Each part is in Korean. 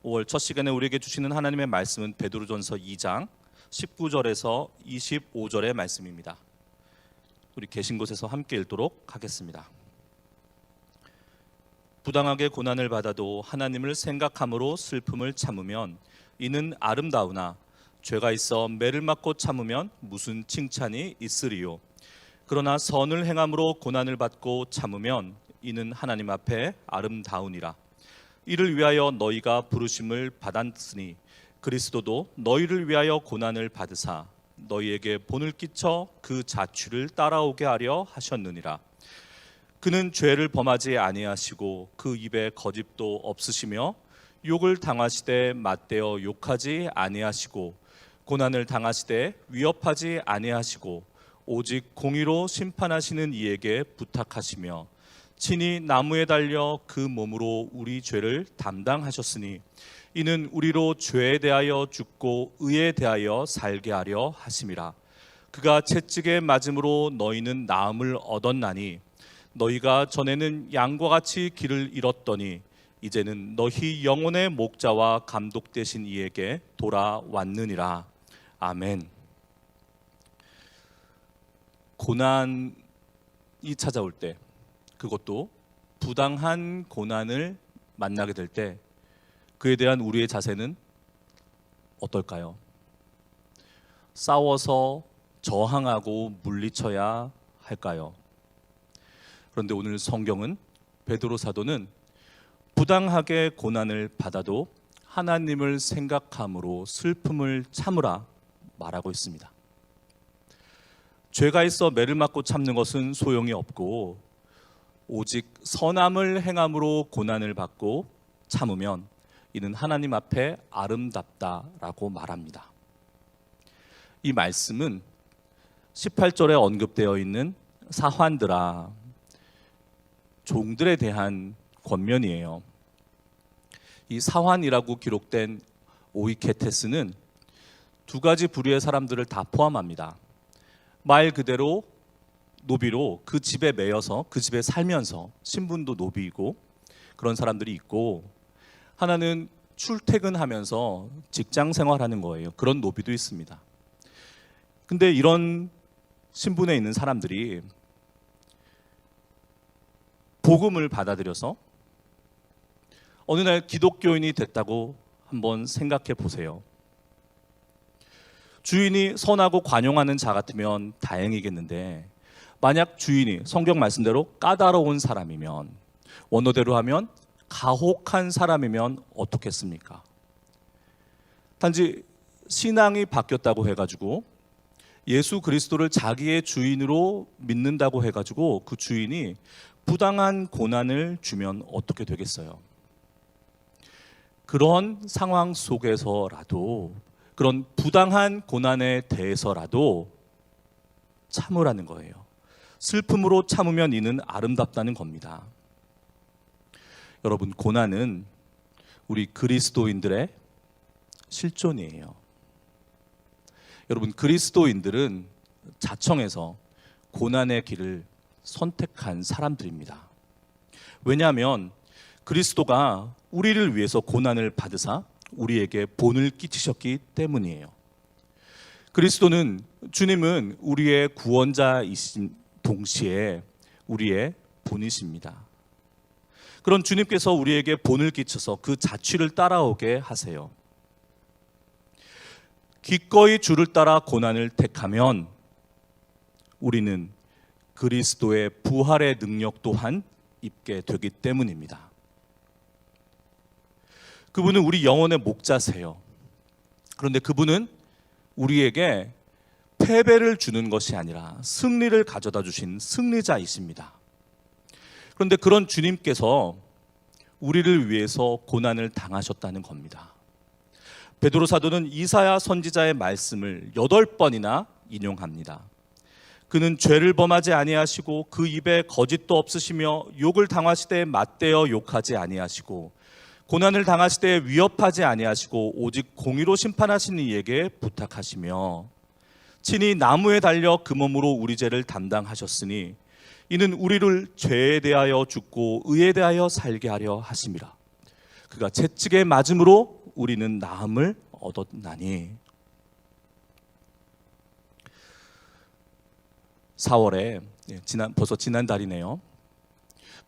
5월 첫 시간에 우리에게 주시는 하나님의 말씀은 베드로전서 2장 19절에서 25절의 말씀입니다. 우리 계신 곳에서 함께 읽도록 하겠습니다. 부당하게 고난을 받아도 하나님을 생각함으로 슬픔을 참으면 이는 아름다우나 죄가 있어 매를 맞고 참으면 무슨 칭찬이 있으리요. 그러나 선을 행함으로 고난을 받고 참으면 이는 하나님 앞에 아름다우니라. 이를 위하여 너희가 부르심을 받았으니 그리스도도 너희를 위하여 고난을 받으사 너희에게 본을 끼쳐 그 자취를 따라오게 하려 하셨느니라. 그는 죄를 범하지 아니하시고 그 입에 거짓도 없으시며 욕을 당하시되 맞대어 욕하지 아니하시고 고난을 당하시되 위협하지 아니하시고 오직 공의로 심판하시는 이에게 부탁하시며 친히 나무에 달려 그 몸으로 우리 죄를 담당하셨으니 이는 우리로 죄에 대하여 죽고 의에 대하여 살게 하려 하심이라. 그가 채찍에 맞음으로 너희는 나음을 얻었나니 너희가 전에는 양과 같이 길을 잃었더니 이제는 너희 영혼의 목자와 감독 되신 이에게 돌아왔느니라. 아멘. 고난이 찾아올 때, 그것도 부당한 고난을 만나게 될 때 그에 대한 우리의 자세는 어떨까요? 싸워서 저항하고 물리쳐야 할까요? 그런데 오늘 성경은 베드로 사도는 부당하게 고난을 받아도 하나님을 생각함으로 슬픔을 참으라 말하고 있습니다. 죄가 있어 매를 맞고 참는 것은 소용이 없고 오직 선함을 행함으로 고난을 받고 참으면 이는 하나님 앞에 아름답다라고 말합니다. 이 말씀은 18절에 언급되어 있는 사환들아, 종들에 대한 권면이에요. 이 사환이라고 기록된 오이케테스는 두 가지 부류의 사람들을 다 포함합니다. 말 그대로 노비로 그 집에 매여서 그 집에 살면서 신분도 노비이고 그런 사람들이 있고, 하나는 출퇴근하면서 직장 생활하는 거예요. 그런 노비도 있습니다. 근데 이런 신분에 있는 사람들이 복음을 받아들여서 어느 날 기독교인이 됐다고 한번 생각해 보세요. 주인이 선하고 관용하는 자 같으면 다행이겠는데, 만약 주인이 성경 말씀대로 까다로운 사람이면, 원어대로 하면 가혹한 사람이면 어떻겠습니까? 단지 신앙이 바뀌었다고 해가지고 예수 그리스도를 자기의 주인으로 믿는다고 해가지고 그 주인이 부당한 고난을 주면 어떻게 되겠어요? 그런 상황 속에서라도, 그런 부당한 고난에 대해서라도 참으라는 거예요. 슬픔으로 참으면 이는 아름답다는 겁니다. 여러분, 고난은 우리 그리스도인들의 실존이에요. 여러분, 그리스도인들은 자청해서 고난의 길을 선택한 사람들입니다. 왜냐하면 그리스도가 우리를 위해서 고난을 받으사 우리에게 본을 끼치셨기 때문이에요. 그리스도는, 주님은 우리의 구원자이신 동시에 우리의 본이십니다. 그런 주님께서 우리에게 본을 끼쳐서 그 자취를 따라오게 하세요. 기꺼이 주를 따라 고난을 택하면 우리는 그리스도의 부활의 능력 또한 입게 되기 때문입니다. 그분은 우리 영혼의 목자세요. 그런데 그분은 우리에게 패배를 주는 것이 아니라 승리를 가져다 주신 승리자이십니다. 그런데 그런 주님께서 우리를 위해서 고난을 당하셨다는 겁니다. 베드로 사도는 이사야 선지자의 말씀을 8번이나 인용합니다. 그는 죄를 범하지 아니하시고 그 입에 거짓도 없으시며 욕을 당하시되 맞대어 욕하지 아니하시고 고난을 당하시되 위협하지 아니하시고 오직 공의로 심판하시는 이에게 부탁하시며 친히 나무에 달려 그 몸으로 우리 죄를 담당하셨으니 이는 우리를 죄에 대하여 죽고 의에 대하여 살게 하려 하심이라. 그가 채찍에 맞음으로 우리는 나음을 얻었나니. 4월에 벌써 지난달이네요.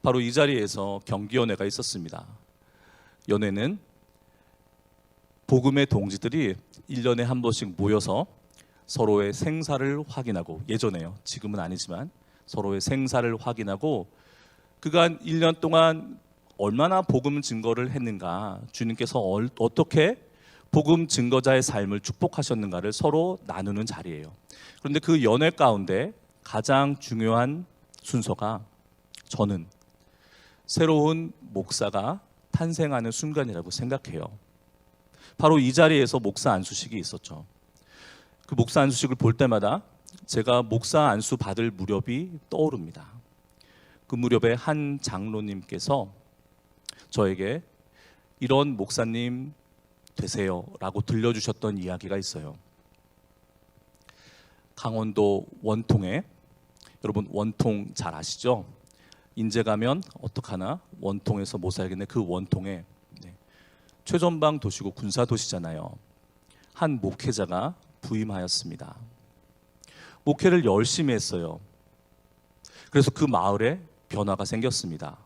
바로 이 자리에서 경기연회가 있었습니다. 연회는 복음의 동지들이 1년에 한 번씩 모여서 서로의 생사를 확인하고, 예전에요, 지금은 아니지만 서로의 생사를 확인하고 그간 1년 동안 얼마나 복음 증거를 했는가, 주님께서 어떻게 복음 증거자의 삶을 축복하셨는가를 서로 나누는 자리예요. 그런데 그 연회 가운데 가장 중요한 순서가 저는 새로운 목사가 탄생하는 순간이라고 생각해요. 바로 이 자리에서 목사 안수식이 있었죠. 그 목사 안수식을 볼 때마다 제가 목사 안수 받을 무렵이 떠오릅니다. 그 무렵에 한 장로님께서 저에게 이런 목사님 되세요 라고 들려주셨던 이야기가 있어요. 강원도 원통에, 여러분 원통 잘 아시죠? 인제 가면 어떡하나 원통에서 못 살겠네. 그 원통에 최전방 도시고 군사 도시잖아요. 한 목회자가 부임하였습니다. 목회를 열심히 했어요. 그래서 그 마을에 변화가 생겼습니다.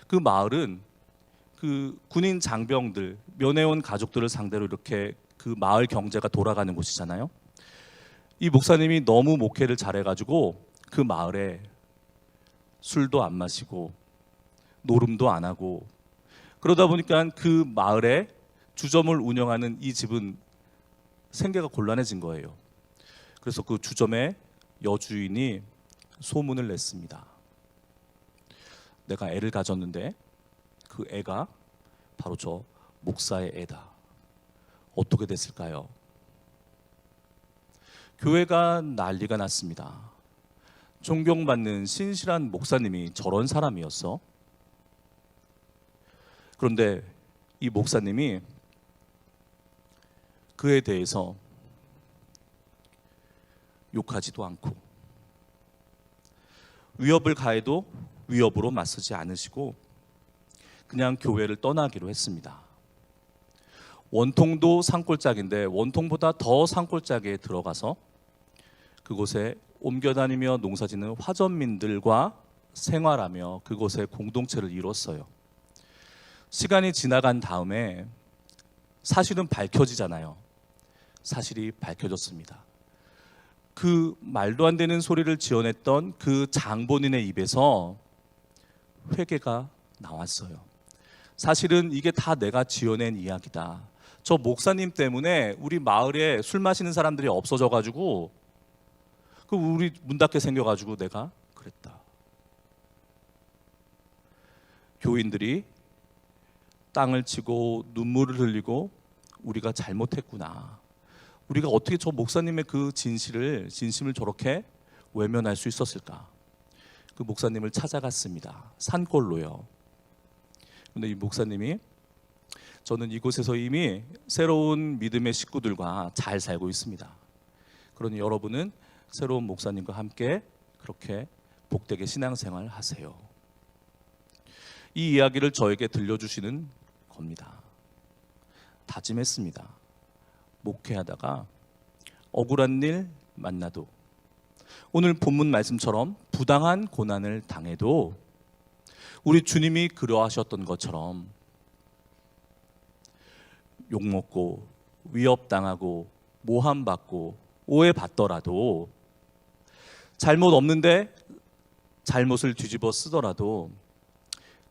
그 마을은 그 군인 장병들, 면회온 가족들을 상대로 이렇게 그 마을 경제가 돌아가는 곳이잖아요. 이 목사님이 너무 목회를 잘해가지고 그 마을에 술도 안 마시고 노름도 안 하고, 그러다 보니까 그 마을에 주점을 운영하는 이 집은 생계가 곤란해진 거예요. 그래서 그 주점의 여주인이 소문을 냈습니다. 내가 애를 가졌는데 그 애가 바로 저 목사의 애다. 어떻게 됐을까요? 교회가 난리가 났습니다. 존경받는 신실한 목사님이 저런 사람이었어? 그런데 이 목사님이 그에 대해서 욕하지도 않고 위협을 가해도 위협으로 맞서지 않으시고 그냥 교회를 떠나기로 했습니다. 원통도 산골짜기인데 원통보다 더 산골짜기에 들어가서 그곳에 옮겨다니며 농사짓는 화전민들과 생활하며 그곳에 공동체를 이뤘어요. 시간이 지나간 다음에 사실은 밝혀지잖아요. 사실이 밝혀졌습니다. 그 말도 안 되는 소리를 지어냈던 그 장본인의 입에서 회개가 나왔어요. 사실은 이게 다 내가 지어낸 이야기다. 저 목사님 때문에 우리 마을에 술 마시는 사람들이 없어져가지고 그 우리 문 닫게 생겨가지고 내가 그랬다. 교인들이 땅을 치고 눈물을 흘리고 우리가 잘못했구나. 우리가 어떻게 저 목사님의 그 진심을 저렇게 외면할 수 있었을까? 그 목사님을 찾아갔습니다. 산골로요. 그런데 이 목사님이 저는 이곳에서 이미 새로운 믿음의 식구들과 잘 살고 있습니다. 그러니 여러분은 새로운 목사님과 함께 그렇게 복되게 신앙생활 하세요. 이 이야기를 저에게 들려주시는 겁니다. 다짐했습니다. 목회하다가 억울한 일 만나도, 오늘 본문 말씀처럼 부당한 고난을 당해도 우리 주님이 그러하셨던 것처럼 욕먹고 위협당하고 모함받고 오해받더라도, 잘못 없는데 잘못을 뒤집어 쓰더라도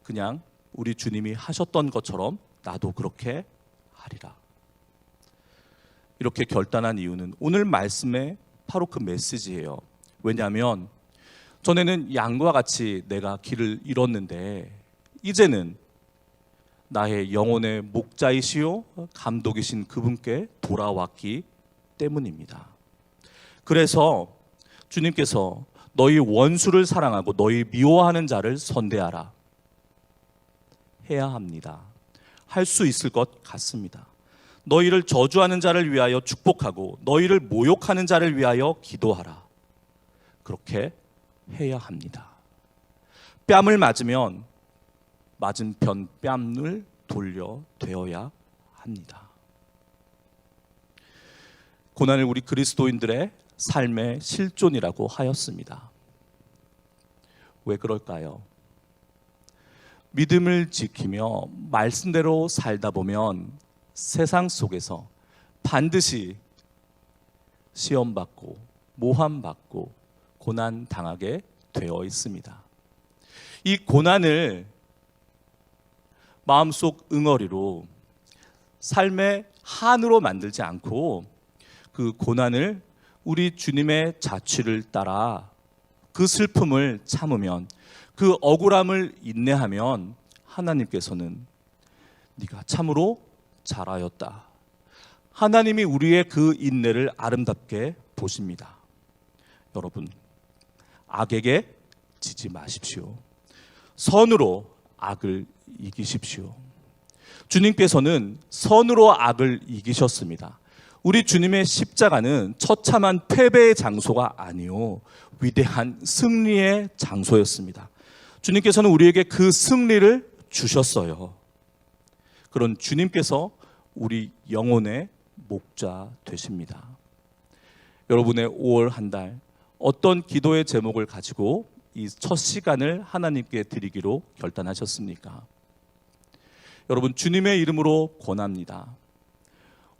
그냥 우리 주님이 하셨던 것처럼 나도 그렇게 하리라. 이렇게 결단한 이유는 오늘 말씀의 바로 그 메시지예요. 왜냐하면 전에는 양과 같이 내가 길을 잃었는데 이제는 나의 영혼의 목자이시요 감독이신 그분께 돌아왔기 때문입니다. 그래서 주님께서 너희 원수를 사랑하고 너희 미워하는 자를 선대하라 해야 합니다. 할 수 있을 것 같습니다. 너희를 저주하는 자를 위하여 축복하고 너희를 모욕하는 자를 위하여 기도하라. 그렇게 해야 합니다. 뺨을 맞으면 맞은 편 뺨을 돌려되어야 합니다. 고난을 우리 그리스도인들의 삶의 실존이라고 하였습니다. 왜 그럴까요? 믿음을 지키며 말씀대로 살다 보면 세상 속에서 반드시 시험받고 모함받고 고난 당하게 되어 있습니다. 이 고난을 마음속 응어리로 삶의 한으로 만들지 않고 그 고난을 우리 주님의 자취를 따라 그 슬픔을 참으면, 그 억울함을 인내하면 하나님께서는 네가 참으로 잘하였다. 하나님이 우리의 그 인내를 아름답게 보십니다. 여러분, 악에게 지지 마십시오. 선으로 악을 이기십시오. 주님께서는 선으로 악을 이기셨습니다. 우리 주님의 십자가는 처참한 패배의 장소가 아니요 위대한 승리의 장소였습니다. 주님께서는 우리에게 그 승리를 주셨어요. 그런 주님께서 우리 영혼의 목자 되십니다. 여러분의 5월 한 달 어떤 기도의 제목을 가지고 이 첫 시간을 하나님께 드리기로 결단하셨습니까? 여러분, 주님의 이름으로 권합니다.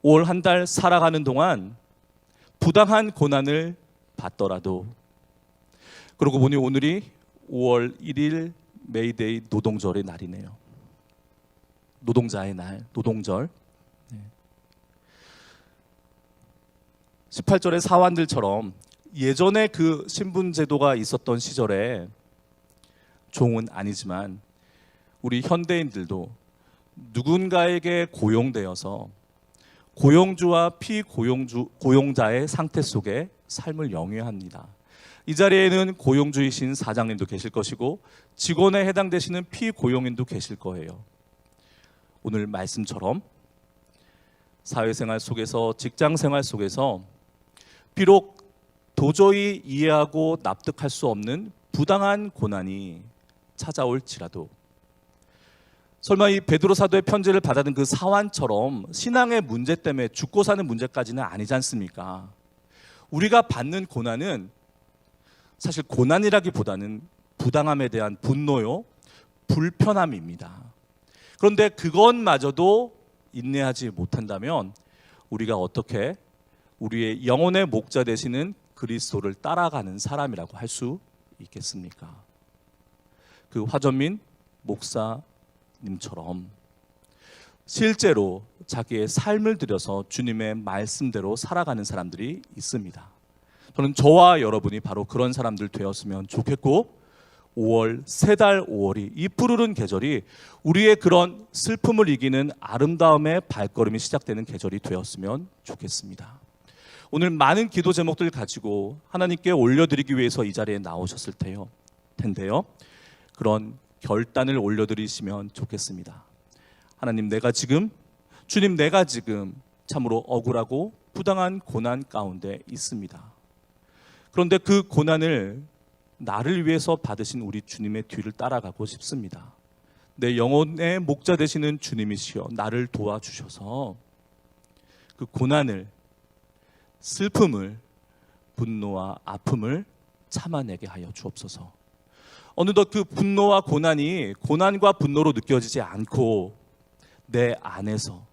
5월 한 달 살아가는 동안 부당한 고난을 받더라도, 그러고 보니 오늘이 5월 1일 메이데이 노동절의 날이네요. 노동자의 날, 노동절. 18절의 사환들처럼 예전에 그 신분제도가 있었던 시절에 종은 아니지만 우리 현대인들도 누군가에게 고용되어서 고용주와 피고용자의 상태 속에 삶을 영위합니다. 이 자리에는 고용주이신 사장님도 계실 것이고 직원에 해당되시는 피고용인도 계실 거예요. 오늘 말씀처럼 사회생활 속에서, 직장생활 속에서 비록 도저히 이해하고 납득할 수 없는 부당한 고난이 찾아올지라도, 설마 이 베드로 사도의 편지를 받아든 그 사환처럼 신앙의 문제 때문에 죽고 사는 문제까지는 아니지 않습니까? 우리가 받는 고난은 사실 고난이라기보다는 부당함에 대한 분노요, 불편함입니다. 그런데 그것마저도 인내하지 못한다면 우리가 어떻게 우리의 영혼의 목자 되시는 그리스도를 따라가는 사람이라고 할 수 있겠습니까? 그 화전민 목사님처럼 실제로 자기의 삶을 들여서 주님의 말씀대로 살아가는 사람들이 있습니다. 저는 저와 여러분이 바로 그런 사람들 되었으면 좋겠고, 5월, 세 달 5월이, 이 푸르른 계절이 우리의 그런 슬픔을 이기는 아름다움의 발걸음이 시작되는 계절이 되었으면 좋겠습니다. 오늘 많은 기도 제목들 가지고 하나님께 올려드리기 위해서 이 자리에 나오셨을 텐데요. 그런 결단을 올려드리시면 좋겠습니다. 하나님, 주님, 내가 지금 참으로 억울하고 부당한 고난 가운데 있습니다. 그런데 그 고난을 나를 위해서 받으신 우리 주님의 뒤를 따라가고 싶습니다. 내 영혼의 목자 되시는 주님이시여, 나를 도와주셔서 그 고난을, 슬픔을, 분노와 아픔을 참아내게 하여 주옵소서. 어느덧 그 분노와 고난이 고난과 분노로 느껴지지 않고 내 안에서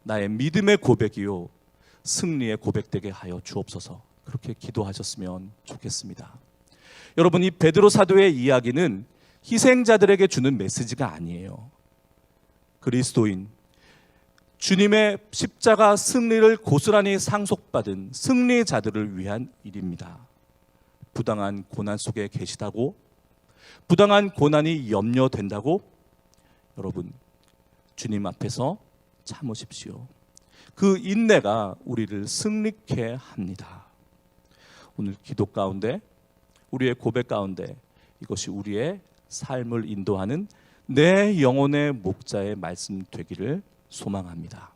나의 믿음의 고백이요 승리의 고백되게 하여 주옵소서. 그렇게 기도하셨으면 좋겠습니다. 여러분, 이 베드로 사도의 이야기는 희생자들에게 주는 메시지가 아니에요. 그리스도인, 주님의 십자가 승리를 고스란히 상속받은 승리자들을 위한 일입니다. 부당한 고난 속에 계시다고, 부당한 고난이 염려된다고, 여러분, 주님 앞에서 참으십시오. 그 인내가 우리를 승리케 합니다. 오늘 기도 가운데, 우리의 고백 가운데 이것이 우리의 삶을 인도하는 내 영혼의 목자의 말씀 되기를 소망합니다.